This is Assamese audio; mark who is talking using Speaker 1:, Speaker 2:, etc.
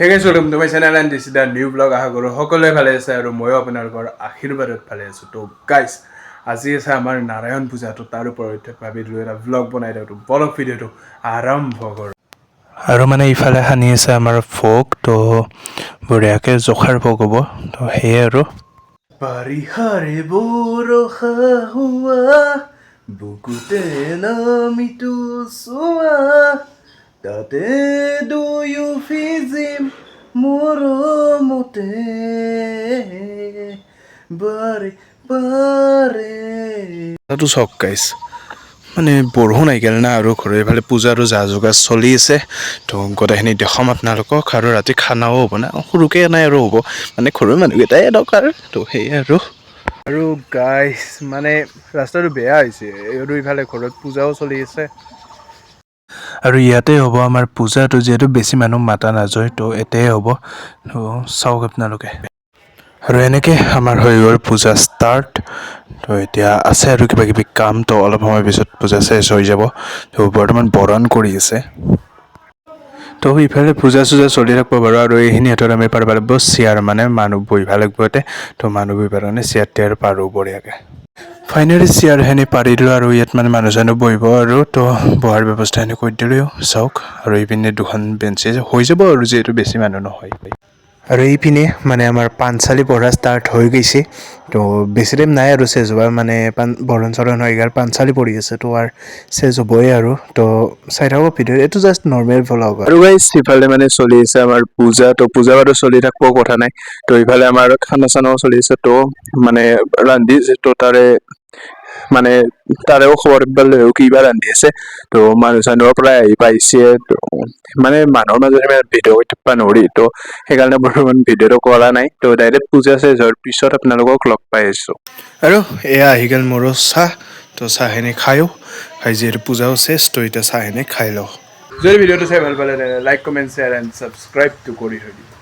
Speaker 1: Hey guys, welcome to my channel and this is the new vlog. আশা কৰোঁ সকলোৱে ভালে আছে আৰু ময়ো আপোনালোকৰ আশীৰ্বাদত ভালে আছোঁ। তো গাইজ আজি আছে আমাৰ নাৰায়ণ পূজা। তো তাৰ ওপৰত ভাবিলোঁ এটা ভ্লগ বনাই দিওঁ। তো বলক ভিডিঅ'টো আৰম্ভ কৰোঁ। আৰু মানে ইফালে সানি আছে আমাৰ ভোগ। তো বঢ়িয়াকৈ জখাৰ ভোগ হ'ব। তো সেয়ে আৰু বাৰিষাৰে বৰষা হোৱা বুকুতে নামিতো চোৱা তাতে দুয়ো ফিজিম মৰমতে বাৰে বাৰে তাতো চক গাইছ মানে বৰষুণ আহিল না আৰু ঘৰৰ এইফালে পূজাৰো যা যোগাৰ চলি আছে তো গোটেইখিনি দেখাম আপোনালোকক আৰু ৰাতি খানাও হ'ব না সৰুকৈ নাই আৰু হ'ব মানে ঘৰৰ মানুহকেইটাই দৰকাৰ তো সেয়ে আৰু গাইছ মানে ৰাস্তাটো বেয়া হৈছে আৰু ইফালে ঘৰত পূজাও চলি আছে আৰু ইয়াতে হ'ব আমাৰ পূজাটো যিহেতু বেছি মানুহ মাতা নাযায় তো এতেই হ'ব তো চাওক আপোনালোকে আৰু এনেকৈ আমাৰ হৈ গ'ল পূজা ষ্টাৰ্ট তো এতিয়া আছে আৰু কিবা কিবি কাম তো অলপ সময় পিছত পূজা চেছ হৈ যাব তো বৰ্তমান বৰণ কৰি আছে তো ইফালে পূজা চূজা চলি থাকিব বাৰু আৰু এইখিনি হাতত আমি পাৰিব লাগিব চেয়াৰ মানে মানুহ বহিব লাগিব তো মানুহ বহিবৰ কাৰণে চেয়াৰ টেয়াৰ পাৰোঁ বঢ়িয়াকৈ ফাইনেলি চেয়াৰখিনি পাৰি দিলোঁ আৰু ইয়াত মানে মানুহ চানুহ বহিব আৰু তো বহাৰ ব্যৱস্থাখিনি কৰি দিলোঁ চাওক আৰু এইপিনে দুখন বেঞ্চি হৈ যাব আৰু যিহেতু বেছি মানুহ নহয় আৰু এইপিনে মানে আমাৰ পাণচালি পঢ়া ষ্টাৰ্ট হৈ গৈছে তো বেছি টাইম নাই আৰু চেজ হোৱা মানে বৰণ চৰণ হৈ গ'ল পাণচালি পঢ়ি আছে তো আৰু চেজ হ'বই আৰু তো চাই থাকোঁ ভিডিঅ' এইটো জাষ্ট নৰ্মেল ভ্লগ আৰু গাইজ ইফালে মানে চলি আছে আমাৰ পূজা তো পূজা বাৰু চলি থাকিব কথা নাই তো ইফালে আমাৰ খানা চানাও চলি আছে তো মানে ৰান্ধি তো মানে তাৰেও খবৰ পালেও কিবা ৰান্ধি আছে তো মানুহ চানুহৰ প্ৰায় আহি পাইছে তো মানে মানুহৰ মাজত ইমান ভিডিঅ' কৰি থাকিব নোৱাৰি তো সেইকাৰণে বৰ্তমান ভিডিঅ'টো কৰা নাই তো ডাইৰেক্ট পূজা চেছ হোৱাৰ পিছত আপোনালোকক লগ পাই আছোঁ আৰু এয়া আহি গ'ল মোৰো চাহ তো চাহখিনি খায়ো খাই যিহেতু পূজাও চেছ তো এতিয়া চাহখিনি খাই লওঁ যদি ভিডিঅ'টো চাই ভাল পালে লাইক কমেণ্ট শ্বেয়াৰ এণ্ড ছাবস্ক্ৰাইবটো কৰি থৈ দিব